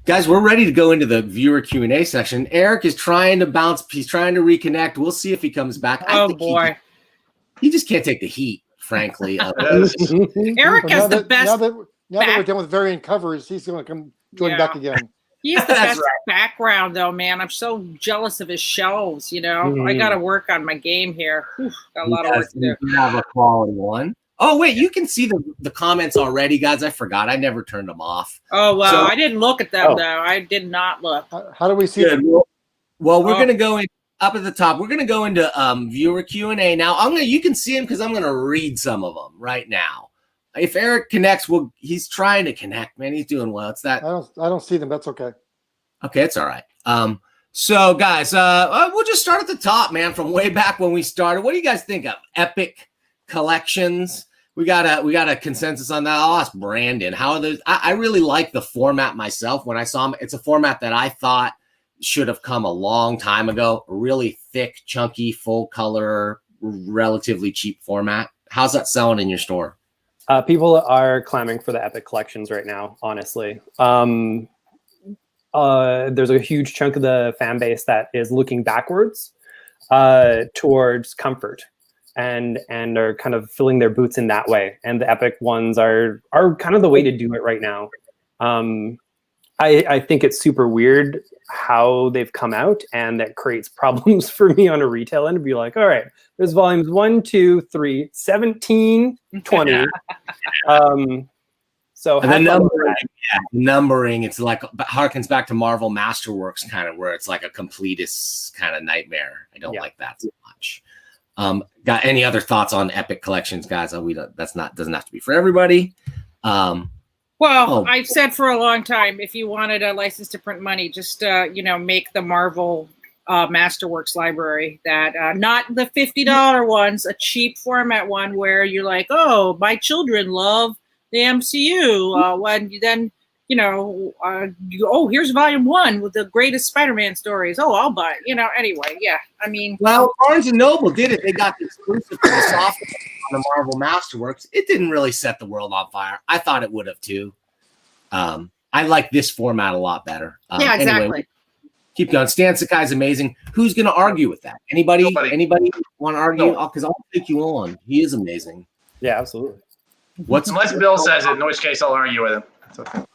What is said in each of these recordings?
Guys, we're ready to go into the viewer Q&A section. Eric is trying to bounce. He's trying to reconnect. We'll see if he comes back. Oh, boy. He just can't take the heat, frankly. Eric has the best. Now that we're done with variant covers, he's going to come join back again. He has the best background, though, man. I'm so jealous of his shelves, you know. I got to work on my game here. Whew, got a lot of work to do. You have a quality one. Oh, wait, you can see the comments already, guys. I forgot. I never turned them off. Oh, well, so, I didn't look at them, though. I did not look. How do we see them? Well, we're going to go in up at the top. We're going to go into viewer Q&A. Now, you can see them because I'm going to read some of them right now. If Eric connects, he's trying to connect, man. He's doing well. It's that I don't see them. That's okay. Okay, it's all right. So guys, we'll just start at the top, man, from way back when we started. What do you guys think of Epic Collections? We got a consensus on that. I'll ask Brandon. How are those? I really like the format myself. When I saw them, it's a format that I thought should have come a long time ago. A really thick, chunky, full color, relatively cheap format. How's that selling in your store? People are clamoring for the Epic Collections right now, honestly. There's a huge chunk of the fan base that is looking backwards towards comfort and are kind of filling their boots in that way. And the Epic ones are kind of the way to do it right now. I think it's super weird how they've come out, and that creates problems for me on a retail end to be like, all right, there's volumes 1, 2, 3, 17, 20. So and the numbering, it's like harkens back to Marvel Masterworks, kind of where it's like a completist kind of nightmare. I don't like that so much. Got any other thoughts on Epic Collections, guys? Doesn't have to be for everybody. I've said for a long time, if you wanted a license to print money, just make the Marvel Masterworks library. That not the $50 ones, a cheap format one where you're like, oh, my children love the MCU. When you then here's volume 1 with the greatest Spider-Man stories. Oh, I'll buy it. Anyway, yeah. I mean, well, Barnes and Noble did it. They got the exclusive for the software on the Marvel Masterworks. It didn't really set the world on fire. I thought it would have too. I like this format a lot better. Yeah, exactly. Anyway, keep going. Stan Sakai's amazing. Who's going to argue with that? Anybody want to argue? Because I'll take you on. He is amazing. Yeah, absolutely. Unless Bill says it, in which case I'll argue with him. That's okay.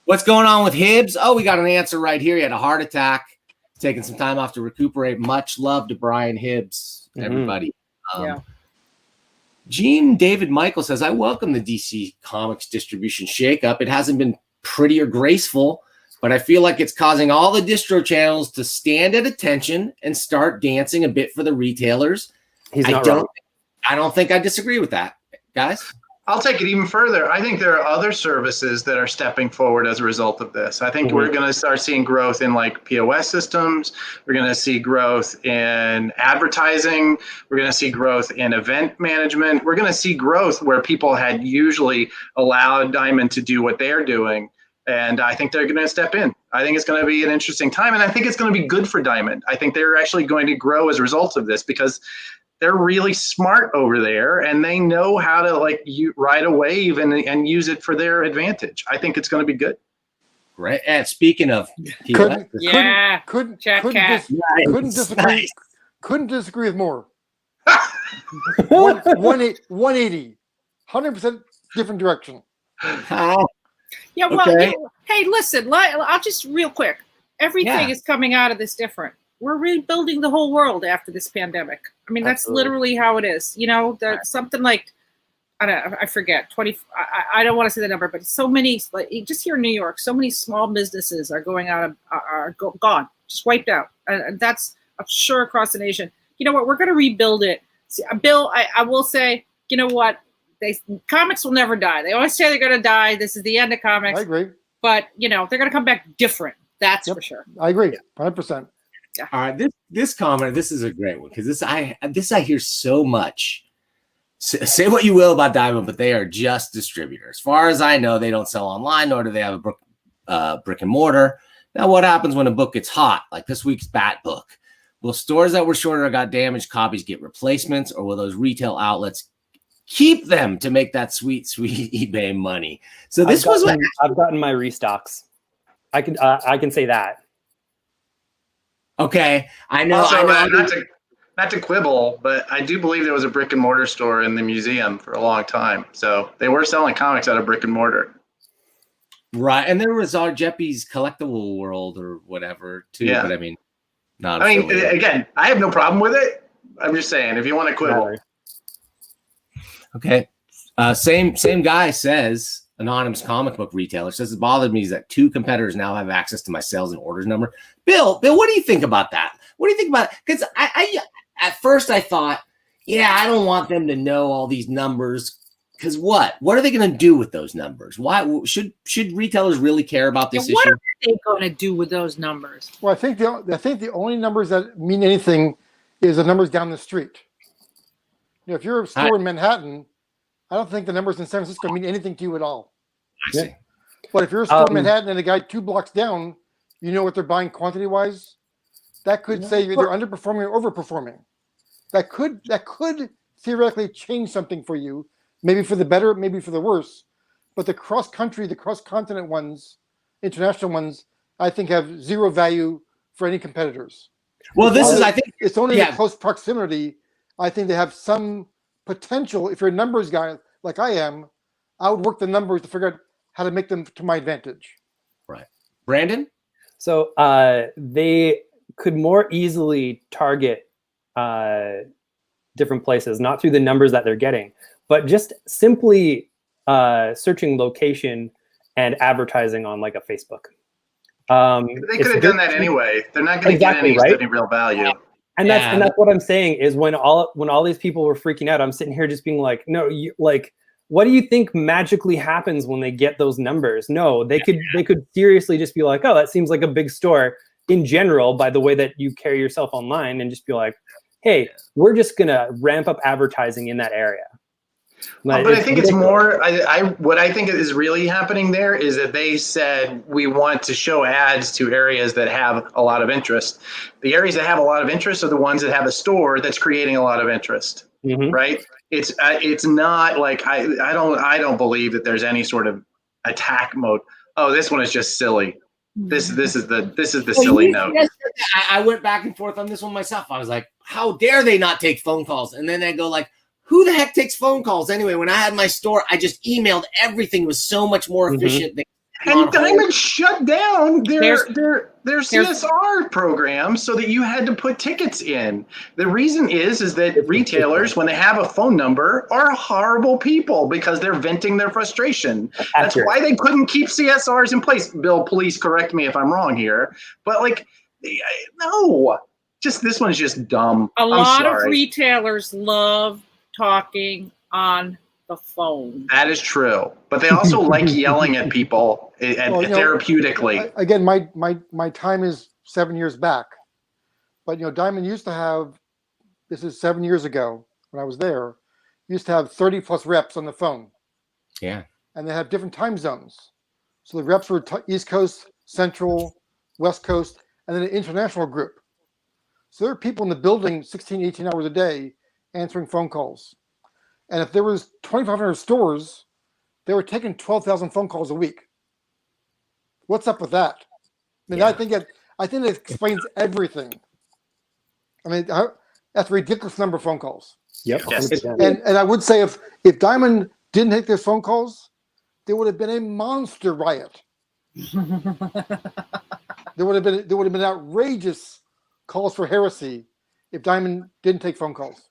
What's going on with Hibbs? Oh, we got an answer right here. He had a heart attack, taking some time off to recuperate. Much love to Brian Hibbs, everybody. Gene David Michael says, I welcome the DC Comics distribution shakeup. It hasn't been pretty or graceful, but I feel like it's causing all the distro channels to stand at attention and start dancing a bit for the retailers. He's not wrong. I don't think I disagree with that, guys. I'll take it even further. I think there are other services that are stepping forward as a result of this. I think we're going to start seeing growth in like POS systems. We're going to see growth in advertising. We're going to see growth in event management. We're going to see growth where people had usually allowed Diamond to do what they're doing. And I think they're going to step in. I think it's going to be an interesting time. And I think it's going to be good for Diamond. I think they're actually going to grow as a result of this because they're really smart over there, and they know how to ride a wave and use it for their advantage. I think it's going to be good. Great. And speaking of, couldn't disagree with more. 180, 100% different direction. Yeah. Well, okay. Hey, listen. I'll just real quick. Everything is coming out of this different. We're rebuilding the whole world after this pandemic. I mean, that's literally how it is. Something like, I forget, 20. I don't want to say the number, but so many, just here in New York, so many small businesses are going out, gone, just wiped out. And that's, I'm sure, across the nation. You know what? We're going to rebuild it. See, Bill, I will say, you know what? Comics will never die. They always say they're going to die. This is the end of comics. I agree. But, they're going to come back different. That's for sure. I agree. 100%. Yeah. All right, this comment, this is a great one because this I hear so much. Say what you will about Diamond, but they are just distributors. As far as I know, they don't sell online, nor do they have a brick and mortar. Now, what happens when a book gets hot, like this week's Bat book? Will stores that were shorted or got damaged copies get replacements, or will those retail outlets keep them to make that sweet, sweet eBay money? So this was what I've gotten my restocks. I can say that. Okay, I know. Also, I know. not to quibble, but I do believe there was a brick and mortar store in the museum for a long time. So they were selling comics out of brick and mortar. Right, and there was our Jeppy's Collectible World or whatever too. Yeah. But I mean, not. I mean, affiliated. again, I have no problem with it. I'm just saying, if you want to quibble. Okay. Same guy says, anonymous comic book retailer says, it bothered me is that 2 competitors now have access to my sales and orders number. Bill, what do you think about that? What do you think about it? Because I at first I thought, yeah, I don't want them to know all these numbers. Because what are they going to do with those numbers? Why should retailers really care about this issue? What are they going to do with those numbers? Well, I think the only numbers that mean anything is the numbers down the street. You know, if you're a store in Manhattan, I don't think the numbers in San Francisco mean anything to you at all. I see. But if you're a store in Manhattan and a guy 2 blocks down, you know what they're buying quantity-wise. That could say either underperforming or overperforming. That could theoretically change something for you, maybe for the better, maybe for the worse. But the cross-country, the cross-continent ones, international ones, I think have zero value for any competitors. Well, I think it's only in close proximity. I think they have some potential. If you're a numbers guy like I am, I would work the numbers to figure out how to make them to my advantage. Right. Brandon? So they could more easily target different places, not through the numbers that they're getting, but just simply searching location and advertising on like a Facebook. They could have done that anyway. They're not going to get any real value. And that's what I'm saying is when all these people were freaking out, I'm sitting here just being like, no, what do you think magically happens when they get those numbers? No, they could seriously just be like, oh, that seems like a big store in general by the way that you carry yourself online, and just be like, hey, we're just gonna ramp up advertising in that area. But I think it's more. What I think is really happening there is that they said we want to show ads to areas that have a lot of interest. The areas that have a lot of interest are the ones that have a store that's creating a lot of interest, right? It's not like I don't believe that there's any sort of attack mode. Oh, this one is just silly. This is the silly note. I went back and forth on this one myself. I was like, how dare they not take phone calls? And then they go like, who the heck takes phone calls anyway? When I had my store, I just emailed everything. It was so much more efficient. And Diamond shut down their CSR program so that you had to put tickets in. The reason is that retailers, when they have a phone number, are horrible people because they're venting their frustration. That's why they couldn't keep CSRs in place. Bill, please correct me if I'm wrong here. But no, this one's just dumb. A lot of retailers love talking on the phone. That is true, but they also like yelling at people therapeutically. Again, my time is 7 years back, but Diamond used to have. This is 7 years ago when I was there. Used to have 30 plus reps on the phone. Yeah, and they have different time zones. So the reps were East Coast, Central, West Coast, and then an international group. So there are people in the building 16, 18 hours a day answering phone calls. And if there was 2,500 stores, they were taking 12,000 phone calls a week. What's up with that? I mean, I think it explains everything. I mean, that's a ridiculous number of phone calls. Yep. Yes. And I would say if Diamond didn't take those phone calls, there would have been a monster riot. There would have been outrageous calls for heresy if Diamond didn't take phone calls.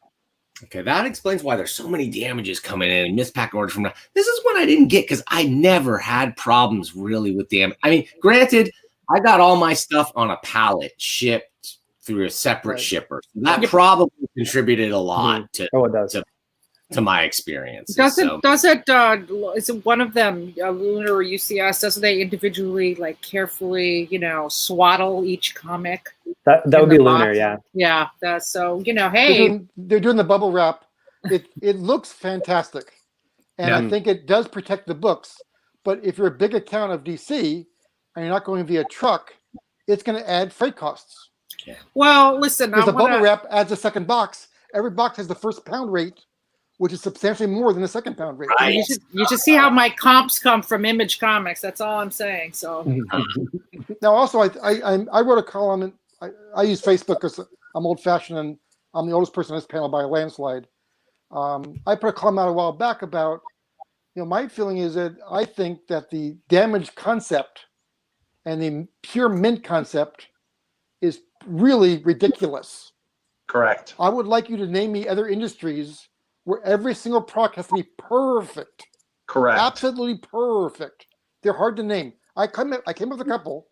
Okay, that explains why there's so many damages coming in and missed pack orders from now. This is one I didn't get because I never had problems really with damage. I mean, granted, I got all my stuff on a pallet shipped through a separate shipper. So that probably contributed a lot to my experience. Is it one of them, Lunar or UCS, doesn't they individually carefully, swaddle each comic? That would be Lunar, yeah. Yeah, hey. They're doing the bubble wrap. It looks fantastic. And I think it does protect the books. But if you're a big account of DC and you're not going via truck, it's going to add freight costs. Yeah. Well, listen. Because the bubble wrap adds a second box. Every box has the first pound rate, which is substantially more than the second pound rate. Right. You should see how my comps come from Image Comics. That's all I'm saying. So Now, also, I wrote a column, and I use Facebook because I'm old-fashioned and I'm the oldest person on this panel by a landslide. I put a column out a while back about, my feeling is that I think that the damage concept and the pure mint concept is really ridiculous. Correct. I would like you to name me other industries where every single product has to be perfect. Correct. Absolutely perfect. They're hard to name. I came up with a couple,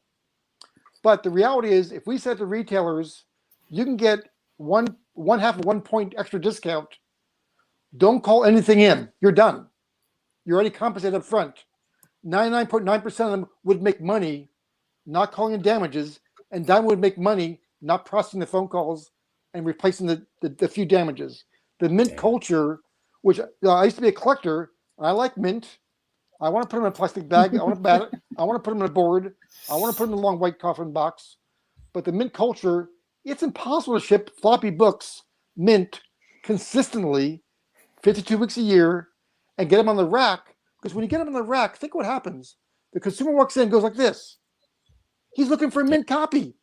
but the reality is, if we said to retailers, you can get one half of 1 point extra discount, don't call anything in. You're done. You're already compensated up front. 99.9% of them would make money not calling in damages, and Diamond would make money not processing the phone calls and replacing the few damages. The mint culture, which I used to be a collector, and I like mint. I want to put them in a plastic bag. I want to bat it. I want to put them in a board. I want to put them in a long white coffin box. But the mint culture, it's impossible to ship floppy books, mint, consistently, 52 weeks a year, and get them on the rack. Because when you get them on the rack, think what happens. The consumer walks in and goes like this. He's looking for a mint copy.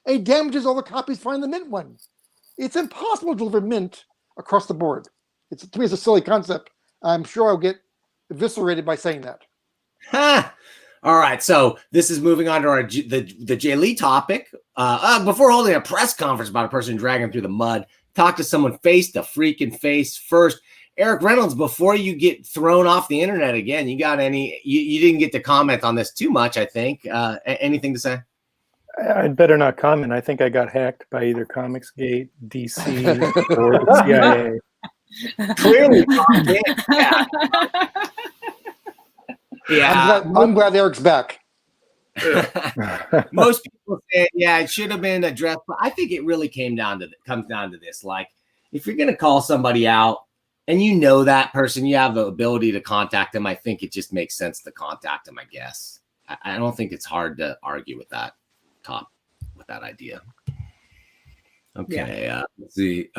And he damages all the copies, find the mint one. It's impossible to deliver mint across the board. To me, it's a silly concept. I'm sure I'll get eviscerated by saying that. Ha! All right, so this is moving on to the Jay Lee topic. Before holding a press conference about a person dragging through the mud, talk to someone face to freaking face first. Eric Reynolds, before you get thrown off the internet again, you got any? You didn't get to comment on this too much, I think. Anything to say? I'd better not comment. I think I got hacked by either Comicsgate, DC, or the CIA. Clearly, yeah. I'm glad Eric's back. Most people say, yeah, it should have been addressed, but I think it really comes down to this. Like, if you're going to call somebody out and you know that person, you have the ability to contact them, I think it just makes sense to contact them, I guess. I don't think it's hard to argue with that idea. Okay, yeah. Let's see.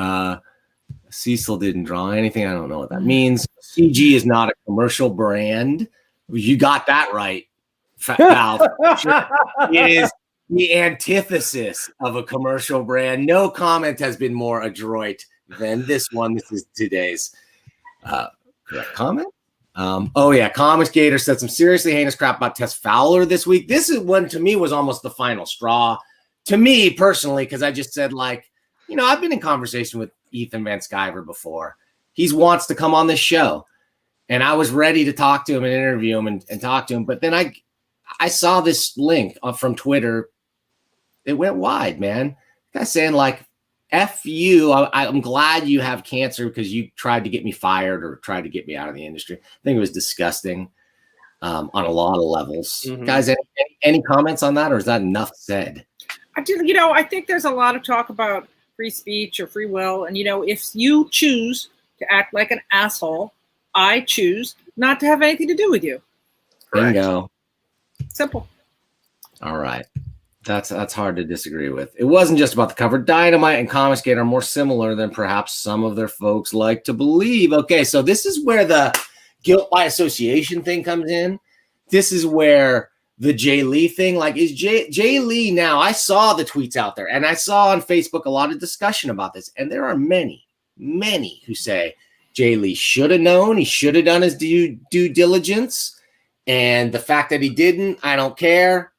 Cecil didn't draw anything. I don't know what that means. CG is not a commercial brand. You got that right, Val. It is the antithesis of a commercial brand. No comment has been more adroit than this one. This is today's correct comment. Comics Gator said some seriously heinous crap about Tess Fowler this week. This is one, to me, was almost the final straw. To me, personally, because I just said, I've been in conversation with Ethan Van Sciver before. He wants to come on this show. And I was ready to talk to him and interview him and talk to him. But then I saw this link from Twitter. It went wide, man. Guy's saying, F you. I'm glad you have cancer because you tried to get me fired or tried to get me out of the industry. I think it was disgusting on a lot of levels. Mm-hmm. Guys, any comments on that, or is that enough said? I think there's a lot of talk about free speech or free will. And, if you choose to act like an asshole, I choose not to have anything to do with you. Bingo. Simple. All right. That's hard to disagree with. It wasn't just about the cover. Dynamite and Comicsgate are more similar than perhaps some of their folks like to believe. Okay, so this is where the guilt by association thing comes in. This is where the Jay Lee thing, is Jay Lee now, I saw the tweets out there, and I saw on Facebook a lot of discussion about this, and there are many who say Jay Lee should have known, he should have done his due diligence, and the fact that he didn't, I don't care.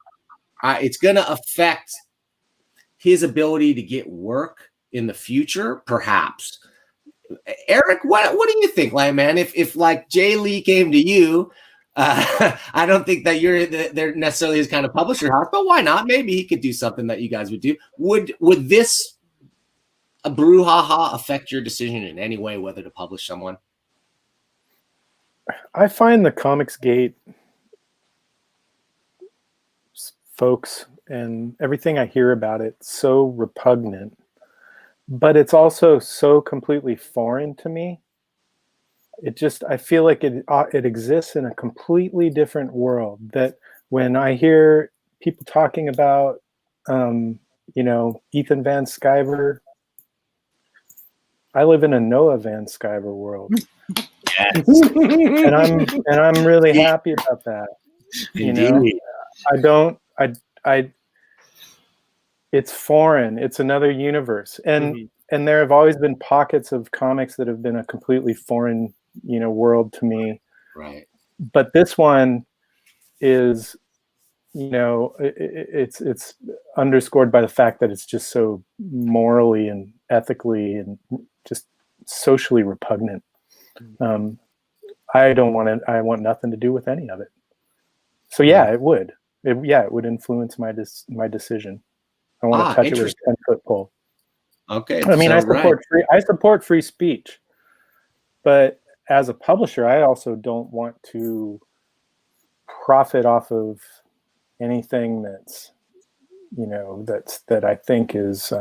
It's going to affect his ability to get work in the future, perhaps. Eric, what do you think, man? If Jay Lee came to you, I don't think that they're necessarily his kind of publisher house, but why not? Maybe he could do something that you guys would do. Would this a brouhaha affect your decision in any way whether to publish someone? I find the Comicsgate folks and everything I hear about it so repugnant, but it's also so completely foreign to me. I feel like it exists in a completely different world. That when I hear people talking about, Ethan Van Sciver, I live in a Noah Van Sciver world. and I'm really happy about that. You know, it's foreign. It's another universe, and there have always been pockets of comics that have been a completely foreign, world to me. Right. But this one is, it's underscored by the fact that it's just so morally and ethically and just socially repugnant. I want nothing to do with any of it. So yeah, it would. It would influence my decision. I want to touch it with a 10-foot pole. Okay. I mean, I support free speech, but as a publisher, I also don't want to profit off of anything that's, that I think is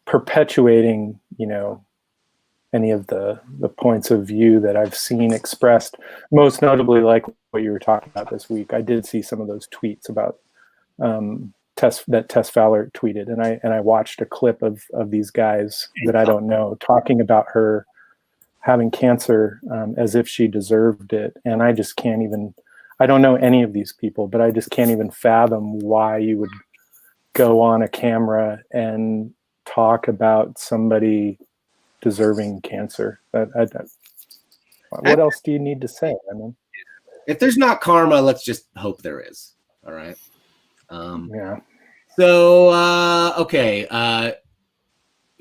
perpetuating, any of the points of view that I've seen expressed, most notably like what you were talking about this week. I did see some of those tweets about Tess Fowler tweeted, and I watched a clip of these guys that I don't know talking about her having cancer as if she deserved it. And I just can't even, I don't know any of these people, but I just can't even fathom why you would go on a camera and talk about somebody deserving cancer. What else do you need to say? I mean, if there's not karma, let's just hope there is. All right. Yeah. So okay.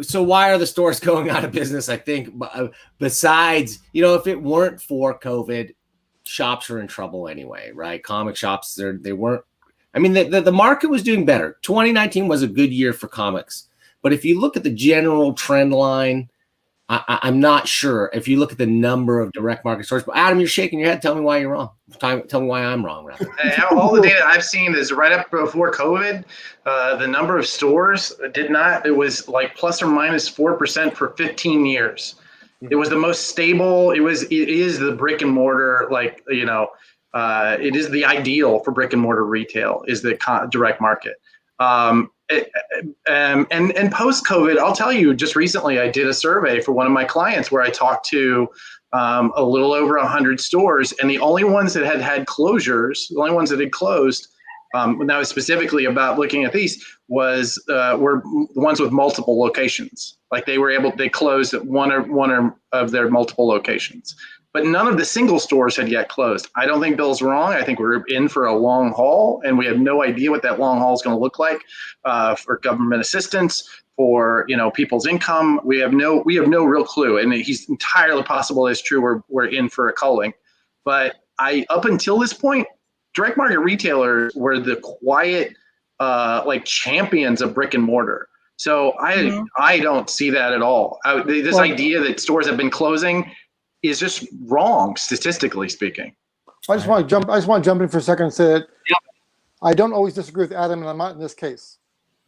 So why are the stores going out of business? I think besides, if it weren't for COVID, shops are in trouble anyway, right? Comic shops, they weren't. I mean, the market was doing better. 2019 was a good year for comics, but if you look at the general trend line, I'm not sure. If you look at the number of direct market stores, but Adam, you're shaking your head. Tell me why you're wrong. Tell me why I'm wrong, rather. All the data I've seen is right up before COVID. The number of stores it was like plus or minus 4% for 15 years. It was the most stable. It is the brick and mortar, it is the ideal for brick and mortar retail is the direct market. And post-COVID, I'll tell you, just recently I did a survey for one of my clients where I talked to a little over 100 stores, and the only ones that had closures, the only ones that had closed, and that was specifically about looking at these, were the ones with multiple locations. Like they closed at one of their multiple locations. But none of the single stores had yet closed. I don't think Bill's wrong. I think we're in for a long haul, and we have no idea what that long haul is going to look like for government assistance, for people's income. We have no real clue, and it's entirely possible it's true. We're in for a culling, but up until this point, direct market retailers were the quiet champions of brick and mortar. So I don't see that at all. This idea that stores have been closing is just wrong, statistically speaking. I just want to jump in for a second and say that I don't always disagree with Adam, and I'm not in this case.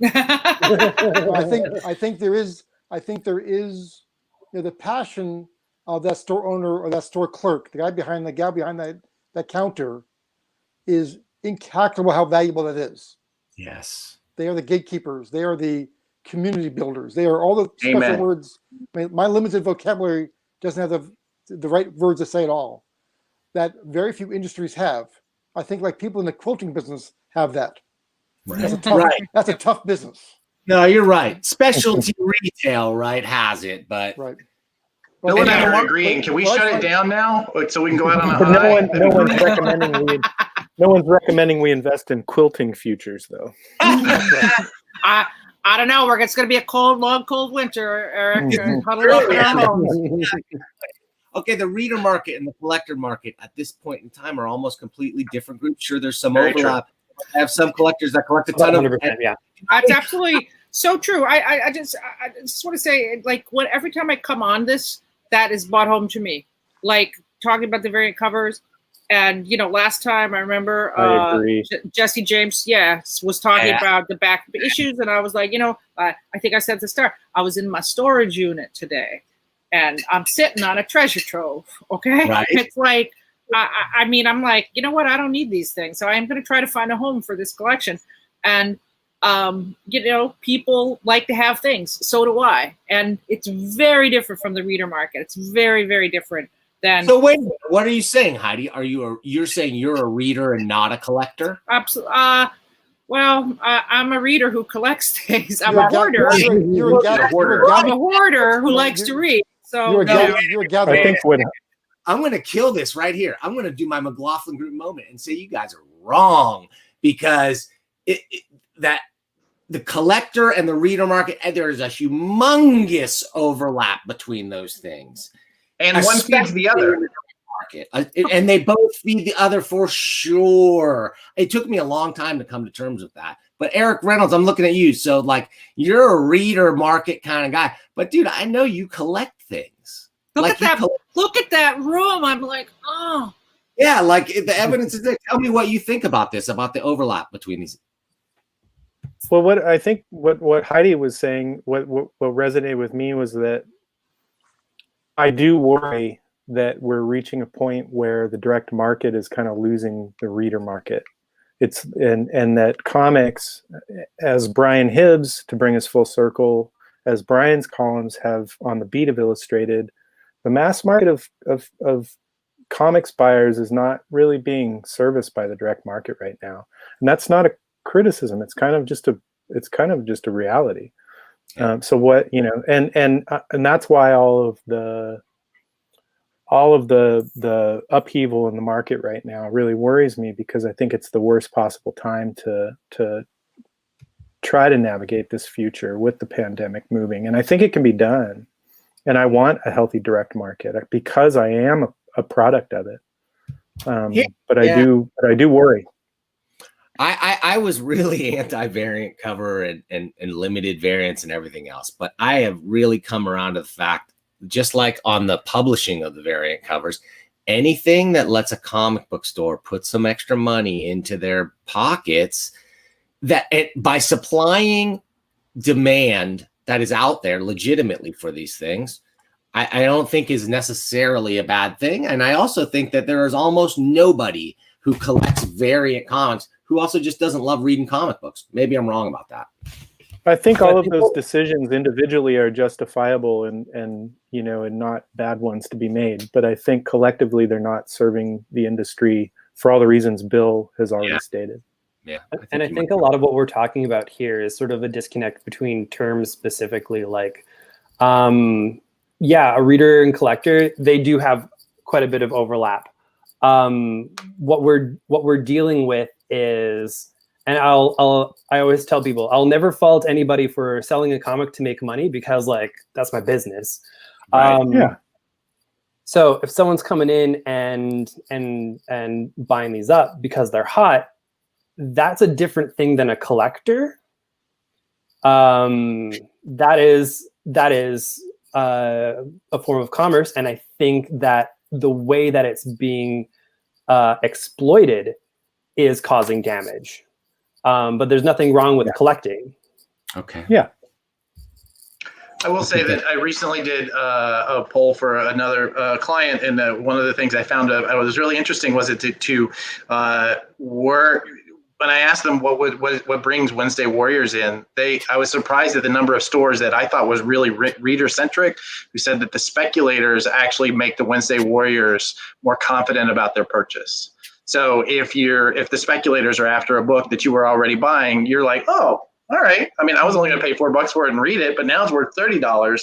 I think there is the passion of that store owner or that store clerk, the guy behind that counter, is incalculable how valuable that is. Yes. They are the gatekeepers. They are the community builders. They are all the special words. I mean, my limited vocabulary doesn't have the right words to say it all. That very few industries have. I think like people in the quilting business have that. Right. That's a tough business. No, you're right. Specialty retail, right, has it, but right. Bill and I are agreeing. Can we shut it down now so we can go out on a high? No one's recommending we invest in quilting futures, though. I don't know. It's going to be a long, cold winter, Eric. Huddle up in our homes. Okay, the reader market and the collector market at this point in time are almost completely different groups. Sure, there's some overlap. I have some collectors that collect a ton of. Yeah, that's absolutely so true. I just want to say, every time I come on this, that is brought home to me. Like talking about the variant covers, and last time I remember Jesse James, was talking about the back issues, and I was like, I think I said at the start, I was in my storage unit today. And I'm sitting on a treasure trove, okay? Right. It's like, I'm like, you know what? I don't need these things. So I am going to try to find a home for this collection. And You know, people like to have things. So do I. And it's very different from the reader market. It's very, very different than. So wait, what are you saying, Heidi? You're saying you're a reader and not a collector? Absolutely. Well, I'm a reader who collects things. I'm You're a hoarder. You're a hoarder. I'm a hoarder who likes to read. So You're a gatherer. I think what I'm going to kill this right here. I'm going to do my McLaughlin Group moment and say you guys are wrong, because that the collector and the reader market, there is a humongous overlap between those things. And one feeds the other. And they both feed the other for sure. It took me a long time to come to terms with that. But Eric Reynolds, I'm looking at you. So like, you're a reader market kind of guy. But dude, I know you collect things. Look like at that. Look at that room. I'm like, oh. Yeah, like the evidence is there. Tell me what you think about this, about the overlap between these. Well, what I think what Heidi was saying, what resonated with me was that I do worry that we're reaching a point where the direct market is kind of losing the reader market. It's and that comics, as Brian Hibbs, to bring us full circle, as Brian's columns have on the beat have illustrated, the mass market of comics buyers is not really being serviced by the direct market right now, and that's not a criticism. It's kind of just a reality. So what, you know, and that's why all of the upheaval in the market right now really worries me, because I think it's the worst possible time to try to navigate this future with the pandemic moving. And I think it can be done. And I want a healthy direct market because I am a product of it. But I do worry. I was really anti-variant cover and limited variants and everything else, but I have really come around to the fact, just like on the publishing of the variant covers, anything that lets a comic book store put some extra money into their pockets, by supplying demand that is out there legitimately for these things, I don't think is necessarily a bad thing. And I also think that there is almost nobody who collects variant comics who also just doesn't love reading comic books. Maybe I'm wrong about that. I think all of those decisions individually are justifiable and you know, and not bad ones to be made. But I think collectively they're not serving the industry for all the reasons Bill has already stated. Yeah. I think a lot of what we're talking about here is sort of a disconnect between terms specifically, like, a reader and collector, they do have quite a bit of overlap. What we're dealing with is, and I always tell people, I'll never fault anybody for selling a comic to make money, because like, that's my business. Right. So if someone's coming in and buying these up because they're hot, that's a different thing than a collector. That is a form of commerce, and I think that the way that it's being exploited is causing damage. But there's nothing wrong with collecting. Okay. Yeah. I will say that I recently did a poll for another client, and one of the things I found was really interesting was to work. When I asked them what brings Wednesday Warriors in, I was surprised at the number of stores that I thought was really reader centric, who said that the speculators actually make the Wednesday Warriors more confident about their purchase. So if the speculators are after a book that you were already buying, you're like, oh, all right. I mean, I was only going to pay $4 for it and read it, but now it's worth $30.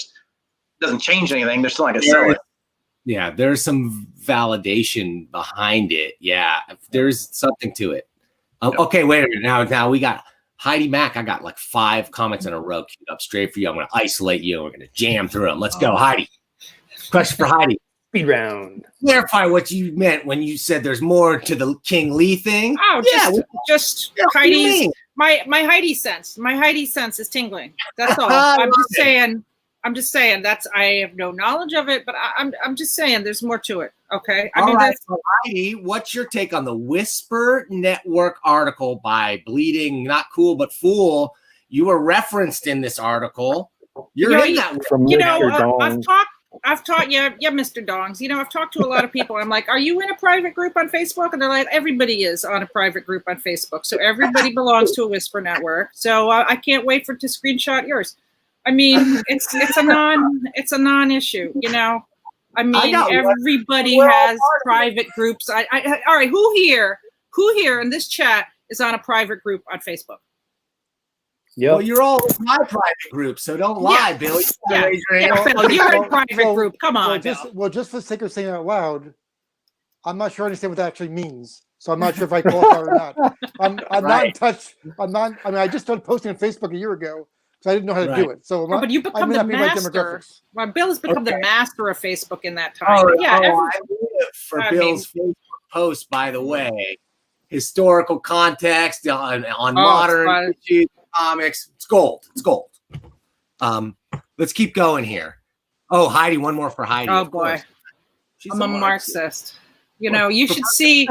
Doesn't change anything. They're still not going to sell it. Yeah, there's some validation behind it. Yeah, there's something to it. Okay, wait a minute. Now we got Heidi Mack. I got like 5 comics in a row queued up straight for you. I'm going to isolate you, and we're going to jam through them. Let's go, Heidi. Question for Heidi. Speed round. Clarify what you meant when you said there's more to the King Lee thing. Oh, just Heidi's my Heidi sense. My Heidi sense is tingling. That's all. I'm just saying that's, I have no knowledge of it, but I'm just saying there's more to it. Okay. I mean, that's Heidi, what's your take on the Whisper Network article by Bleeding Not Cool But Fool? You were referenced in this article. You're in that. From I've taught you, yeah, Mr. Dongs. You know, I've talked to a lot of people. I'm like, are you in a private group on Facebook? And they're like, everybody is on a private group on Facebook. So everybody belongs to a Whisper network. So I can't wait to screenshot yours. I mean, it's a non-issue. You know, I mean, everybody has private groups. All right, who here in this chat is on a private group on Facebook? Yep. Well, you're all in my private group, so don't lie, Bill. Phil, you're in a private group. Come on, just for the sake of saying it out loud, I'm not sure I understand what that actually means. So I'm not sure if I qualify or not. I'm not in touch. I'm not. I mean, I just started posting on Facebook a year ago, so I didn't know how to do it. So, but you become the master. Well, Bill has become the master of Facebook in that time. I live for Bill's Facebook post, by the way. Historical context on modern issues. Comics, it's gold. It's gold. Let's keep going here. Oh, Heidi, one more for Heidi. Oh boy, I'm a Marxist. You know, you should see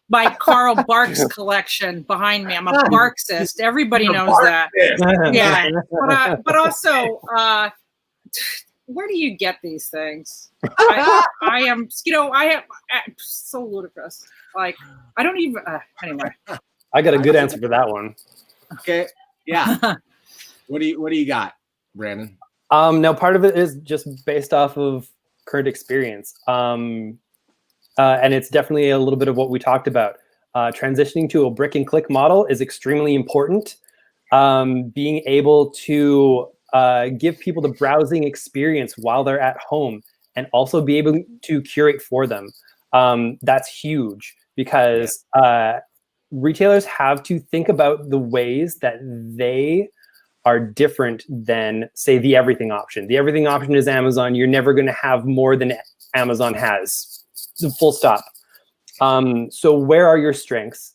my Karl Barks collection behind me. I'm a Marxist. Everybody knows that. Yeah, but also, where do you get these things? I am, you know, I am so ludicrous. Like, I don't even. Anyway, I got a good answer for that one. Okay. Yeah. What do you got, Brandon? No, part of it is just based off of current experience. And it's definitely a little bit of what we talked about. Transitioning to a brick and click model is extremely important. Being able to give people the browsing experience while they're at home and also be able to curate for them. That's huge because retailers have to think about the ways that they are different than, say, the everything option. The everything option is Amazon. You're never going to have more than Amazon has. Full stop. So where are your strengths,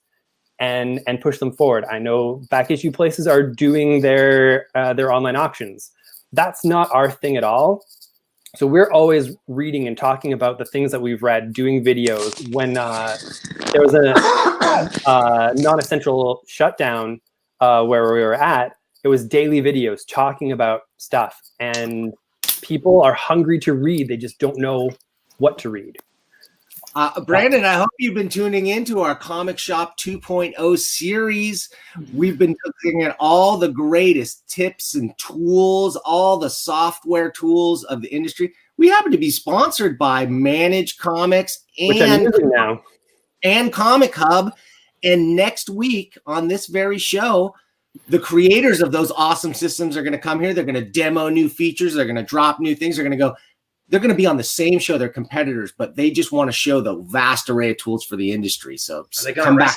and push them forward? I know back issue places are doing their online auctions. That's not our thing at all. So we're always reading and talking about the things that we've read, doing videos. When there was a non-essential shutdown where we were at, it was daily videos talking about stuff. And people are hungry to read. They just don't know what to read. Brandon, I hope you've been tuning into our Comic Shop 2.0 series. We've been looking at all the greatest tips and tools, all the software tools of the industry. We happen to be sponsored by Manage Comics and Comic Hub. And next week on this very show, the creators of those awesome systems are going to come here. They're going to demo new features. They're going to drop new things. They're going to be on the same show, their competitors, but they just want to show the vast array of tools for the industry. So come back.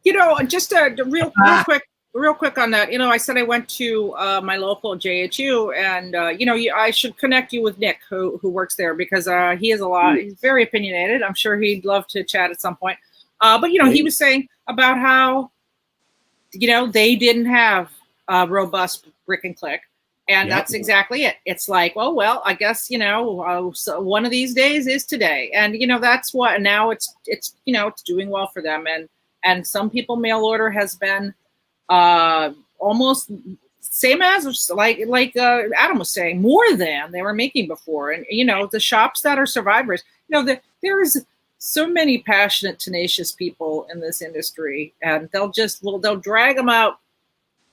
You know, just real quick on that. You know, I said I went to my local JHU, and you know, I should connect you with Nick, who works there, because he has a lot. He's very opinionated. I'm sure he'd love to chat at some point. But you know, he was saying about how, you know, they didn't have robust brick and click. And that's exactly it. It's like, oh, well, I guess, you know, so one of these days is today. And, you know, that's what, now it's, you know, it's doing well for them. And some people mail order has been almost same as like Adam was saying, more than they were making before. And, you know, the shops that are survivors, you know, there's so many passionate, tenacious people in this industry, and they'll drag them out,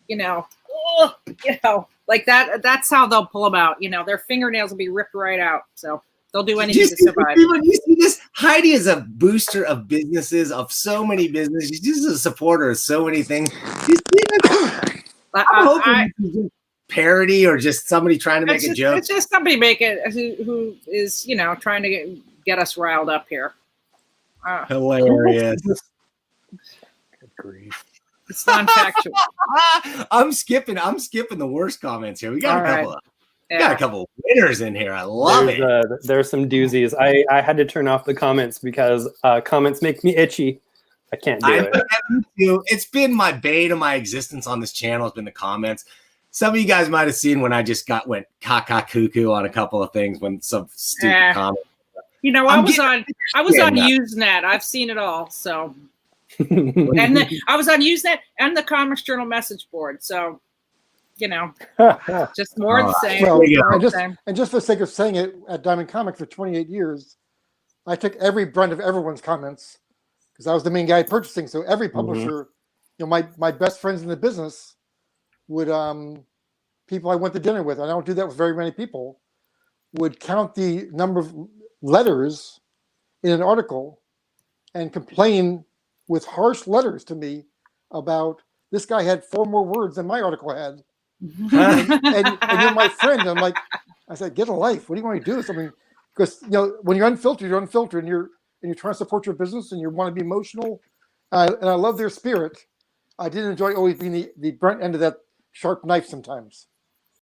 you know, like that. That's how they'll pull them out. You know, their fingernails will be ripped right out. So they'll do anything to survive. You see this? Heidi is a booster of businesses, of so many businesses. She's just a supporter of so many things. I'm hoping it's parody or just somebody trying to make a joke. It's just somebody who is, you know, trying to get us riled up here. Hilarious. Good grief. It's non-factual. I'm skipping the worst comments here. We got a couple of winners in here. I love it. There's some doozies. I had to turn off the comments because comments make me itchy. I can't do it. It's been my bane of my existence on this channel. It's been the comments. Some of you guys might have seen when I just went caca cuckoo on a couple of things when some stupid comment. You know, I was on Usenet. I've seen it all. So. And I was on Usenet and the Comics Journal message board. So just more of the same. Well, more of the and same. just for the sake of saying it, at Diamond Comics for 28 years, I took every brunt of everyone's comments because I was the main guy purchasing. So every publisher, my best friends in the business would people I went to dinner with, and I don't do that with very many people, would count the number of letters in an article and complain with harsh letters to me about this guy had 4 more words than my article had. and you're my friend. I'm like, I said, get a life. What do you want to do? I mean, because when you're unfiltered, and you're trying to support your business and you want to be emotional. And I love their spirit. I did enjoy always being the brunt end of that sharp knife sometimes.